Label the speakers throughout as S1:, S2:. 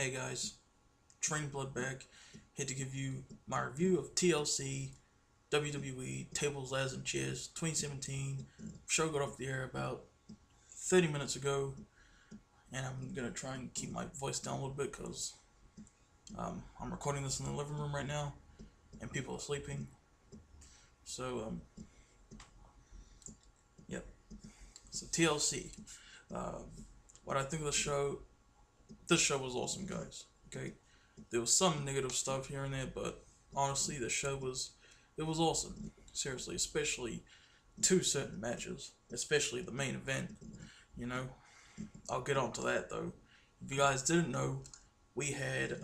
S1: Hey guys, Train Blood back, here to give you my review of TLC WWE Tables, Ladders, and Chairs 2017. Show got off the air about 30 minutes ago, and I'm gonna try and keep my voice down a little bit because I'm recording this in the living room right now, and people are sleeping. So yep. So TLC. What I think of the show. This show was awesome, guys. Okay, there was some negative stuff here and there, but honestly, the show was awesome. Seriously, especially two certain matches, especially the main event. You know, I'll get on to that though. If you guys didn't know, we had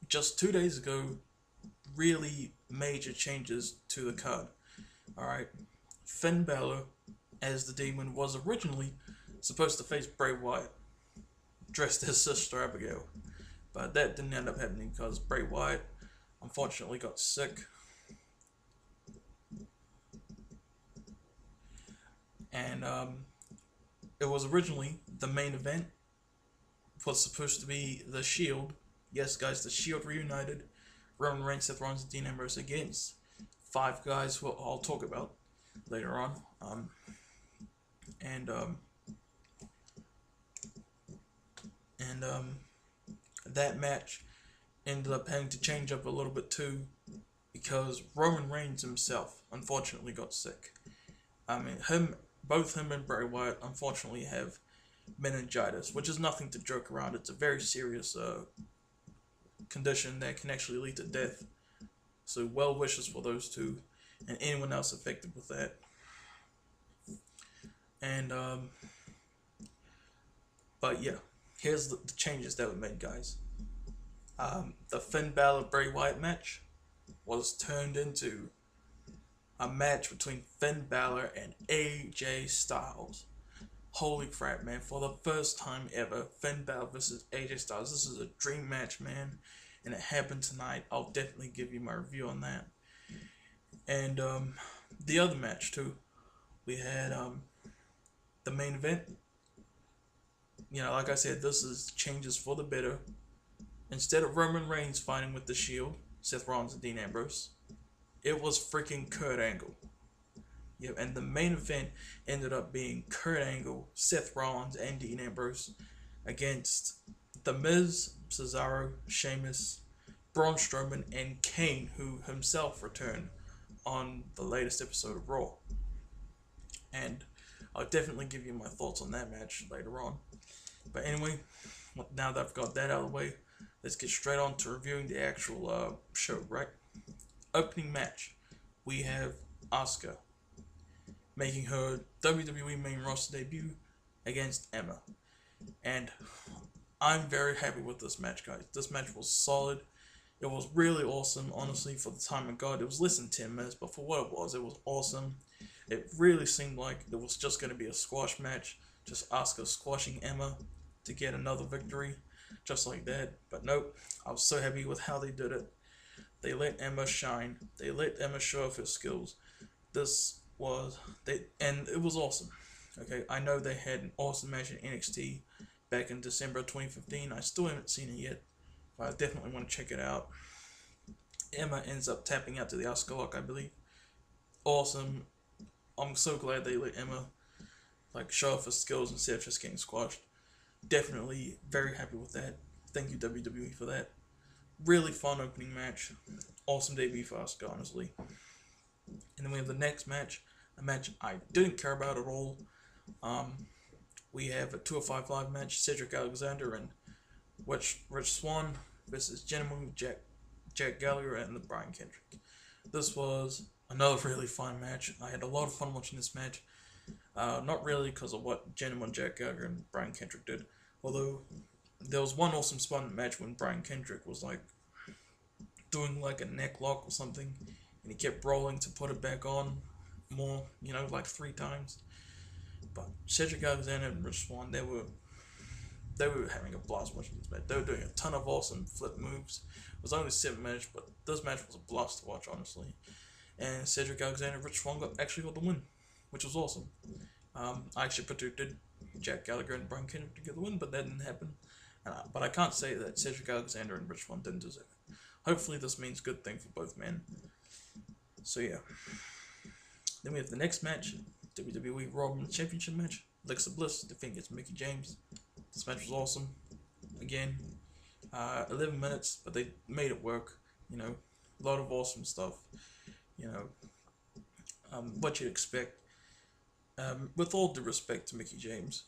S1: just 2 days ago really major changes to the card. All right, Finn Bálor as the Demon was originally supposed to face Bray Wyatt, dressed as Sister Abigail, but that didn't end up happening because Bray Wyatt unfortunately got sick, and it was originally the main event was supposed to be the Shield. Yes, guys, the Shield reunited. Roman Reigns, Seth Rollins, and Dean Ambrose against 5 guys who I'll talk about later on. That match ended up having to change up a little bit too because Roman Reigns himself unfortunately got sick. Both him and Bray Wyatt unfortunately have meningitis, which is nothing to joke around. It's a very serious condition that can actually lead to death. So well wishes for those two and anyone else affected with that. But yeah, here's the changes that were made, guys. The Finn Bálor Bray Wyatt match was turned into a match between Finn Bálor and AJ Styles. Holy crap, man. For the first time ever, Finn Bálor versus AJ Styles. This is a dream match, man. And it happened tonight. I'll definitely give you my review on that. And the other match, too. We had the main event. You know, like I said, this is changes for the better. Instead of Roman Reigns fighting with the Shield, Seth Rollins and Dean Ambrose, it was freaking Kurt Angle. Yeah, and the main event ended up being Kurt Angle, Seth Rollins, and Dean Ambrose against The Miz, Cesaro, Sheamus, Braun Strowman, and Kane, who himself returned on the latest episode of Raw. And I'll definitely give you my thoughts on that match later on. But anyway, now that I've got that out of the way, let's get straight on to reviewing the actual show, right? Opening match, we have Asuka making her WWE main roster debut against Emma. And I'm very happy with this match, guys. This match was solid. It was really awesome, honestly, for the time it got. It was less than 10 minutes, but for what it was awesome. It really seemed like it was just going to be a squash match, just Asuka squashing Emma to get another victory, just like that. But nope, I was so happy with how they did it. They let Emma shine. They let Emma show off her skills. And it was awesome. Okay, I know they had an awesome match in NXT back in December 2015. I still haven't seen it yet, but I definitely want to check it out. Emma ends up tapping out to the Asuka lock, I believe. Awesome. I'm so glad they let Emma show off her skills instead of just getting squashed. Definitely very happy with that. Thank you WWE for that. Really fun opening match. Awesome debut for Asuka, honestly. And then we have the next match, a match I didn't care about at all. We have a 205 Live match, Cedric Alexander and Rich Swann versus Gentleman Jack Gallagher and the Brian Kendrick. This was another really fun match. I had a lot of fun watching this match. Not really because of what Gentleman Jack Gallagher and Brian Kendrick did. Although, there was one awesome spot in the match when Brian Kendrick was doing a neck lock or something. And he kept rolling to put it back on more, 3 times. But Cedric Alexander and Rich Swann, they were having a blast watching this match. They were doing a ton of awesome flip moves. It was only 7 minutes, but this match was a blast to watch, honestly. And Cedric Alexander and Rich Swann actually got the win, which was awesome. I actually predicted Jack Gallagher and Brian Kendrick to get the win, but that didn't happen. But I can't say that Cedric Alexander and Rich Swann didn't deserve it. Hopefully this means good thing for both men. So yeah. Then we have the next match, WWE World Championship match. Alexa Bliss defending against Mickie James. This match was awesome. Again, 11 minutes, but they made it work. You know, a lot of awesome stuff. You know, what you'd expect. With all due respect to Mickie James,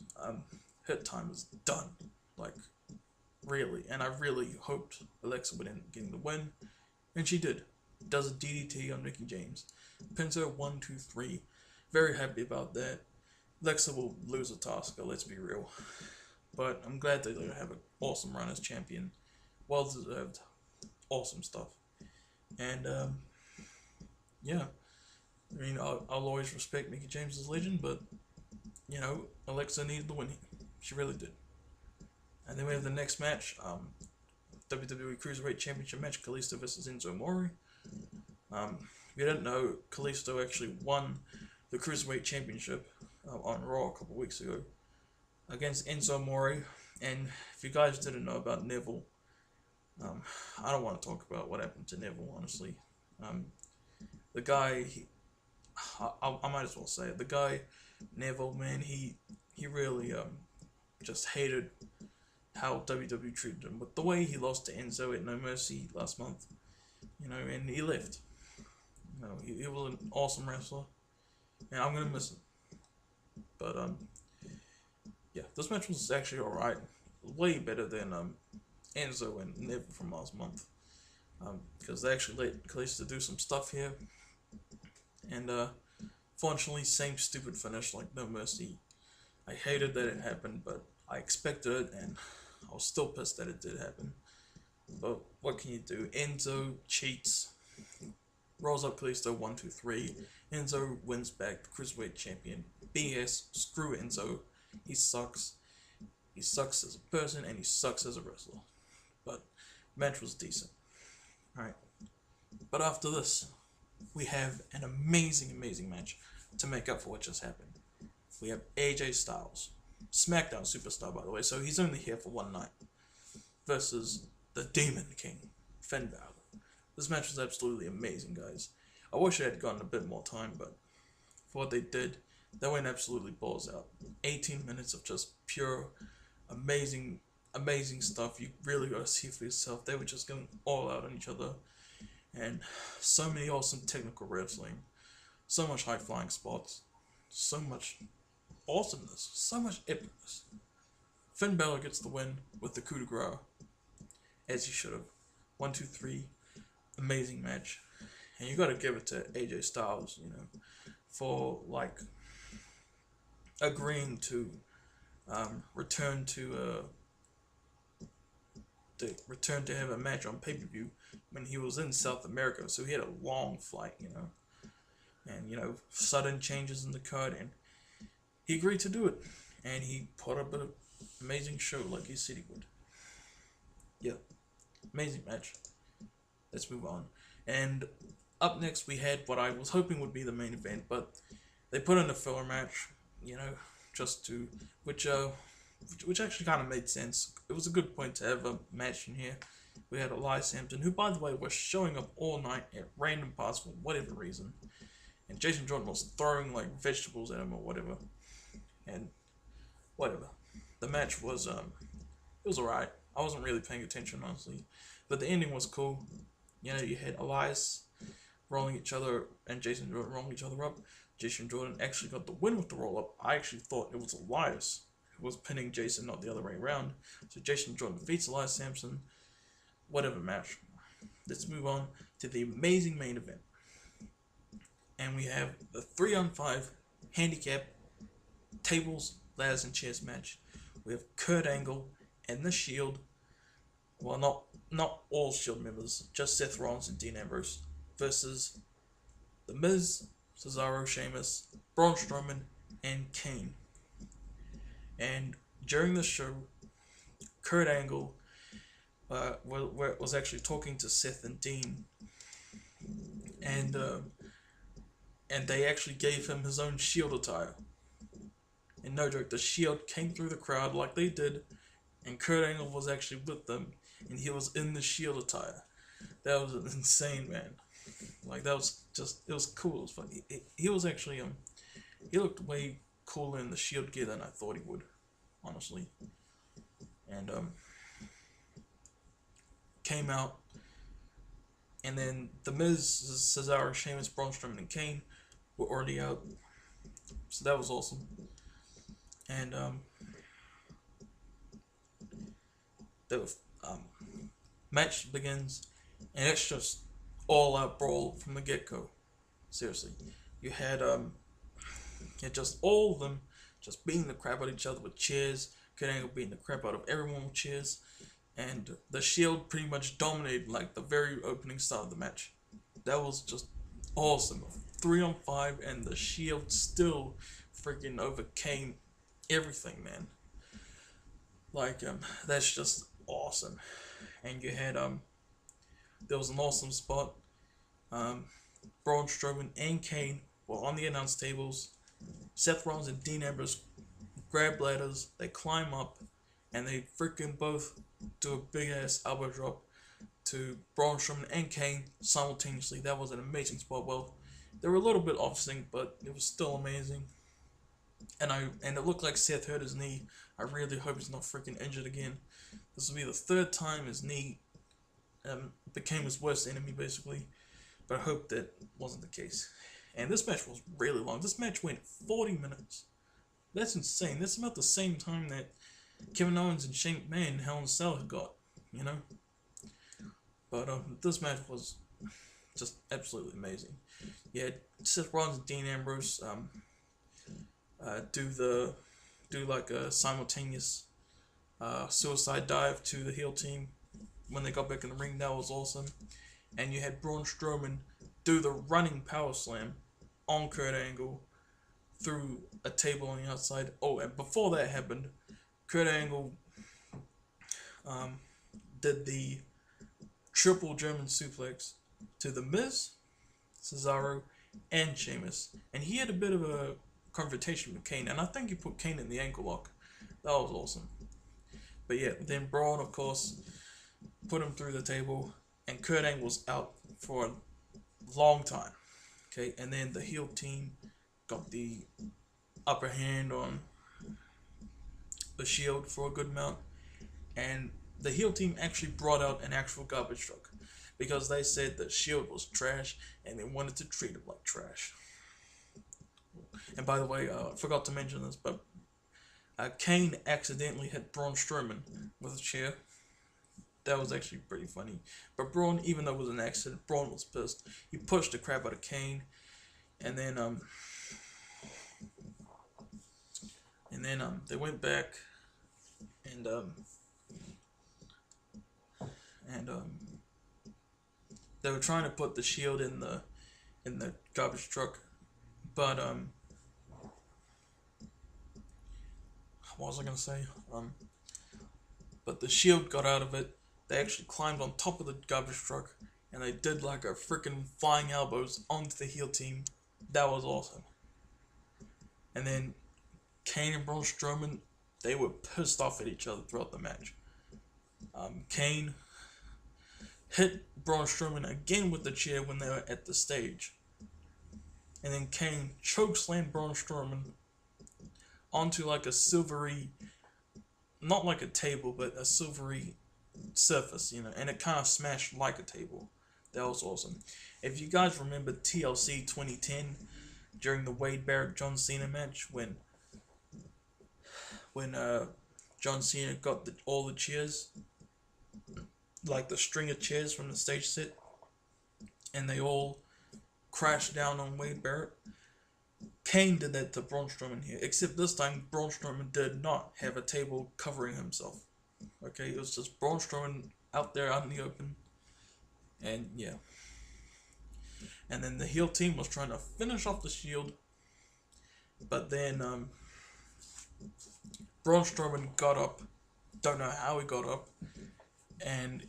S1: her time is done. Like, really. And I really hoped Alexa would end up getting the win. And she did. Does a DDT on Mickie James. Pins her 1, 2, 3. Very happy about that. Alexa will lose a Asuka, let's be real. But I'm glad they have an awesome run as champion. Well deserved. Awesome stuff. And, yeah. I mean, I'll always respect Mickie James as a legend, but, you know, Alexa needed the win. She really did. And then we have the next match, WWE Cruiserweight Championship match, Kalisto versus Enzo Amore. If you didn't know, Kalisto actually won the Cruiserweight Championship on Raw a couple weeks ago against Enzo Amore. And if you guys didn't know about Neville, I don't want to talk about what happened to Neville, honestly. The guy, I might as well say it. The guy, Neville, man, he really just hated how WWE treated him. But the way he lost to Enzo at No Mercy last month, you know, and he left. You know, he was an awesome wrestler, and I'm gonna miss him. But yeah, this match was actually alright. Way better than Enzo and Neville from last month. Because they actually let Kalisto do some stuff here. And fortunately, same stupid finish like No Mercy. I hated that it happened, but I expected it, and I was still pissed that it did happen. But what can you do? Enzo cheats, rolls up Kalisto 1, 2, 3. Enzo wins back the Cruiserweight Champion. BS, screw Enzo. He sucks. He sucks as a person, and he sucks as a wrestler. But match was decent. Alright. But after this, we have an amazing match to make up for what just happened. We have AJ Styles, SmackDown superstar, by the way, so he's only here for one night, versus the Demon King, Finn Bálor. This match was absolutely amazing, guys. I wish I had gotten a bit more time, but for what they did, they went absolutely balls out. 18 minutes of just pure, amazing stuff. You really got to see for yourself. They were just going all out on each other. And so many awesome technical wrestling. So much high-flying spots. So much awesomeness. So much epicness. Finn Bálor gets the win with the coup de grace. As he should have. 1, 2, 3. Amazing match. And you got to give it to AJ Styles, you know, for, like, agreeing to return to have a match on pay-per-view when he was in South America, so he had a long flight, you know, and, you know, sudden changes in the card, and he agreed to do it, and he put up an amazing show like he said he would. Yeah, amazing match. Let's move on. And up next we had what I was hoping would be the main event, but they put in a filler match, you know, just to, which actually kind of made sense. It was a good point to have a match in here. We had Elias Samson, who, by the way, was showing up all night at random parts for whatever reason. And Jason Jordan was throwing, like, vegetables at him or whatever. And whatever. The match was, it was alright. I wasn't really paying attention, honestly. But the ending was cool. You know, you had Elias rolling each other and Jason Jordan rolling each other up. Jason Jordan actually got the win with the roll-up. I actually thought it was Elias who was pinning Jason, not the other way around. So Jason Jordan defeats Elias Samson. Whatever match. Let's move on to the amazing main event. And we have the 3-on-5 handicap tables, ladders, and chairs match. We have Kurt Angle and the Shield. Well, not all Shield members, just Seth Rollins and Dean Ambrose versus The Miz, Cesaro, Sheamus, Braun Strowman, and Kane. And during the show, Kurt Angle was actually talking to Seth and Dean, and they actually gave him his own Shield attire. And no joke, the Shield came through the crowd like they did, and Kurt Angle was actually with them, and he was in the Shield attire. That was insane, man. Like that was just, it was cool. It was funny. He was actually he looked way cooler in the Shield gear than I thought he would, honestly. And came out, and then the Miz, Cesaro, Sheamus, Braun Strowman, and Kane were already out, so that was awesome. And the match begins, and it's just all out brawl from the get go. Seriously, you had just all of them just beating the crap out of each other with chairs. Kurt Angle beating the crap out of everyone with chairs, and the Shield pretty much dominated like the very opening start of the match. That was just awesome. 3-on-5, and the Shield still freaking overcame everything, man. Like that's just awesome. And you had there was an awesome spot. Braun Strowman and Kane were on the announce tables. Seth Rollins and Dean Ambrose grab ladders, they climb up, and they freaking both do a big ass elbow drop to Braun Strowman and Kane simultaneously. That was an amazing spot. Well, they were a little bit off sync, but it was still amazing. And it looked like Seth hurt his knee. I really hope he's not freaking injured again. This will be the third time his knee became his worst enemy, basically. But I hope that wasn't the case. And this match was really long. This match went 40 minutes. That's insane. That's about the same time that Kevin Owens and Shane McMahon, Hell in a Cell got, you know? But this match was just absolutely amazing. Yeah, Seth Rollins and Dean Ambrose do like a simultaneous suicide dive to the heel team when they got back in the ring. That was awesome. And you had Braun Strowman do the running power slam on Kurt Angle through a table on the outside. Oh, and before that happened, Kurt Angle did the triple German suplex to The Miz, Cesaro, and Sheamus. And he had a bit of a confrontation with Kane, and I think he put Kane in the ankle lock. That was awesome. But yeah, then Braun, of course, put him through the table, and Kurt Angle was out for a long time. Okay, and then the heel team got the upper hand on the Shield for a good amount, and the heel team actually brought out an actual garbage truck because they said the Shield was trash and they wanted to treat it like trash. And by the way, I forgot to mention this, but Kane accidentally hit Braun Strowman with a chair. That was actually pretty funny. But Braun, even though it was an accident, Braun was pissed. He pushed the crap out of Kane, and then they went back, and they were trying to put the Shield in the garbage truck, but what was I gonna say? But the Shield got out of it. They actually climbed on top of the garbage truck, and they did like a freaking flying elbows onto the heel team. That was awesome. And then Kane and Braun Strowman, they were pissed off at each other throughout the match. Kane hit Braun Strowman again with the chair when they were at the stage. And then Kane chokeslammed Braun Strowman onto like a silvery, not like a table, but a silvery surface, you know, and it kind of smashed like a table. That was awesome. If you guys remember TLC 2010, during the Wade Barrett John Cena match, when John Cena got all the chairs, like the string of chairs from the stage set, and they all crashed down on Wade Barrett. Kane did that to Braun Strowman here, except this time Braun Strowman did not have a table covering himself. Okay, it was just Braun Strowman out there out in the open, and yeah. And then the heel team was trying to finish off the Shield, but then Braun Strowman got up. Don't know how he got up, and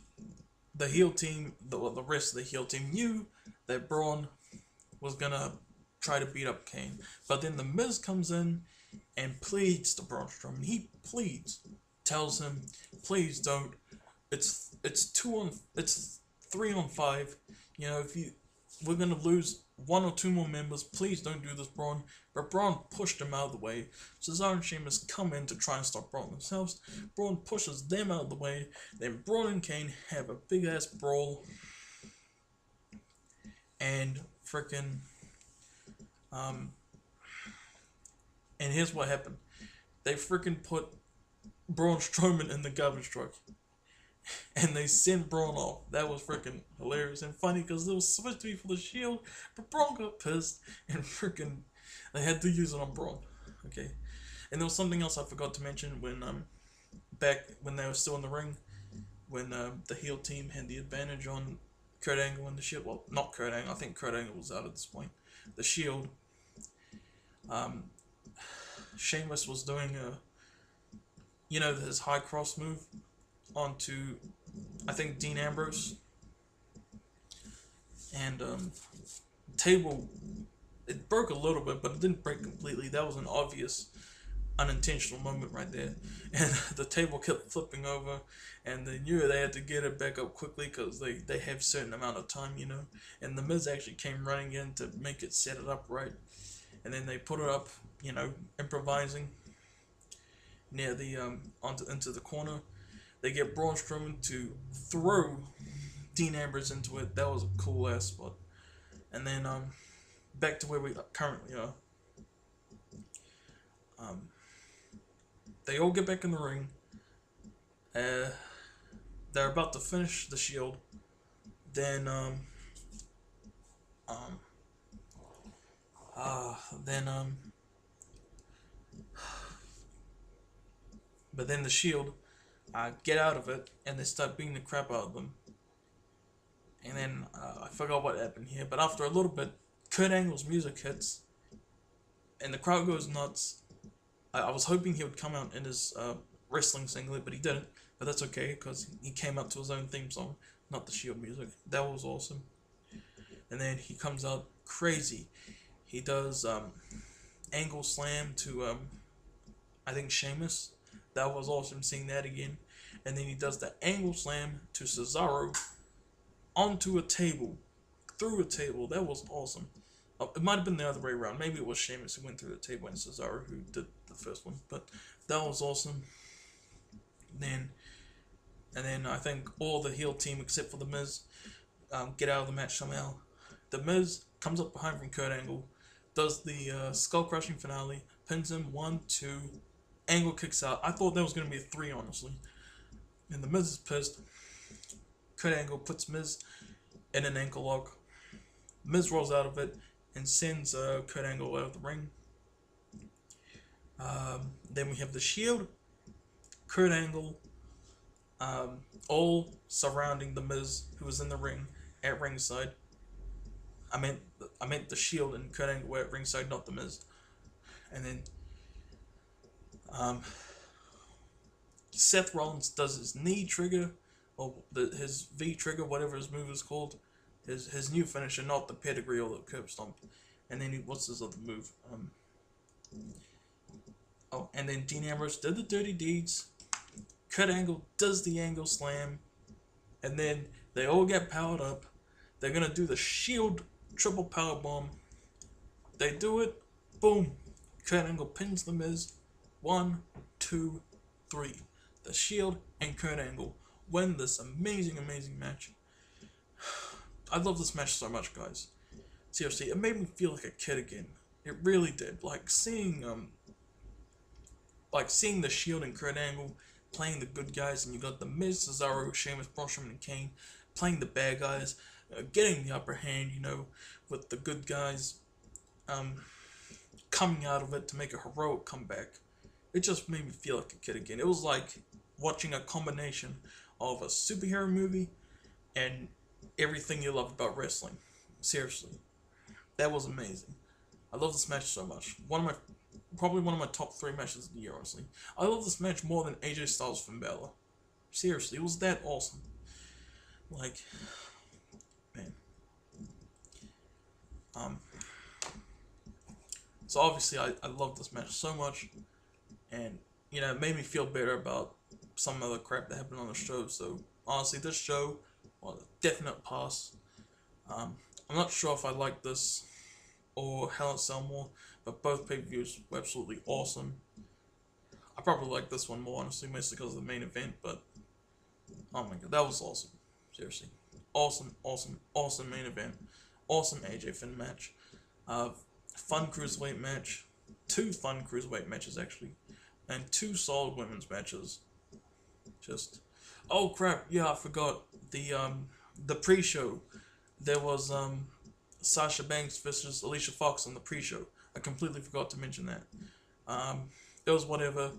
S1: the heel team, the rest of the heel team knew that Braun was gonna try to beat up Kane. But then the Miz comes in and pleads to Braun Strowman. He pleads tells him, please don't. It's 3-on-5. You know, we're gonna lose 1 or 2 more members. Please don't do this, Braun. But Braun pushed him out of the way. Cesaro and Sheamus come in to try and stop Braun themselves. Braun pushes them out of the way. Then Braun and Kane have a big ass brawl. And freaking and here's what happened. They freaking put Braun Strowman in the garbage truck. And they sent Braun off. That was freaking hilarious and funny because it was supposed to be for the Shield, but Braun got pissed and freaking they had to use it on Braun. Okay, and there was something else I forgot to mention when back when they were still in the ring, when the heel team had the advantage on Kurt Angle and the Shield. Well, not Kurt Angle. I think Kurt Angle was out at this point. The Shield. Sheamus was doing his high cross move onto, I think, Dean Ambrose, and table, it broke a little bit, but it didn't break completely. That was an obvious unintentional moment right there, and the table kept flipping over, and they knew they had to get it back up quickly because they have a certain amount of time, and the Miz actually came running in to make it set it up right, and then they put it up, improvising near the into the corner. They get Braun Strowman to throw Dean Ambrose into it. That was a cool ass spot. And then back to where we currently are. They all get back in the ring. They're about to finish the Shield. Then but then the Shield get out of it, and they start beating the crap out of them. And then, I forgot what happened here, but after a little bit, Kurt Angle's music hits, and the crowd goes nuts. I was hoping he would come out in his wrestling singlet, but he didn't. But that's okay, because he came out to his own theme song, not the Shield music. That was awesome. And then he comes out crazy. He does Angle Slam to, I think, Sheamus. That was awesome seeing that again. And then he does the Angle Slam to Cesaro onto a table, through a table. That was awesome. It might have been the other way around. Maybe it was Sheamus who went through the table and Cesaro who did the first one. But that was awesome. And then I think all the heel team except for the Miz get out of the match somehow. The Miz comes up behind from Kurt Angle, does the skull crushing finale, pins him 1, 2. Angle kicks out. I thought that was going to be a 3, honestly. And the Miz is pissed. Kurt Angle puts Miz in an ankle lock. Miz rolls out of it and sends Kurt Angle out of the ring. Then we have the Shield, Kurt Angle, all surrounding the Miz, who was in the ring at ringside. I meant the Shield and Kurt Angle were at ringside, not the Miz. And then Seth Rollins does his knee trigger, or his V trigger, whatever his move is called, his new finisher, not the pedigree or the curb stomp. And then what's his other move? And then Dean Ambrose did the dirty deeds. Kurt Angle does the Angle Slam, and then they all get powered up. They're gonna do the Shield triple power bomb. They do it. Boom. Kurt Angle pins the Miz. 1, 2, 3. The Shield and Kurt Angle win this amazing, amazing match. I love this match so much, guys. Seriously, it made me feel like a kid again. It really did. Like seeing the Shield and Kurt Angle playing the good guys, and you got the Miz, Cesaro, Sheamus, Braun Strowman, and Kane playing the bad guys, getting the upper hand, with the good guys coming out of it to make a heroic comeback. It just made me feel like a kid again. It was like watching a combination of a superhero movie and everything you love about wrestling. Seriously. That was amazing. I love this match so much. Probably one of my top 3 matches of the year, honestly. I love this match more than AJ Styles from Bálor. Seriously, it was that awesome. Like, man. So obviously I love this match so much, and it made me feel better about some other crap that happened on the show. So honestly, this show was a definite pass. I'm not sure if I like this or Hell in a Cell more, but both pay-per-views were absolutely awesome. I probably like this one more, honestly, mostly because of the main event, but oh my god, that was awesome. Seriously. Awesome main event. Awesome AJ Finn match. Fun cruiserweight match. 2 fun cruiserweight matches, actually. And 2 solid women's matches. Just, oh crap, yeah, I forgot. The pre-show. There was, Sasha Banks versus Alicia Fox on the pre-show. I completely forgot to mention that. It was whatever.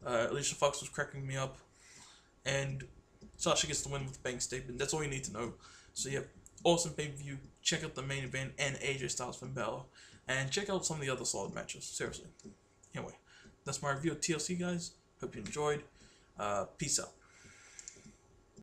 S1: Alicia Fox was cracking me up, and Sasha gets the win with the bank statement. That's all you need to know. So yeah, awesome pay-per-view. Check out the main event and AJ Styles Finn Bálor, and check out some of the other solid matches. Seriously. Anyway, that's my review of TLC, guys. Hope you enjoyed. Peace out.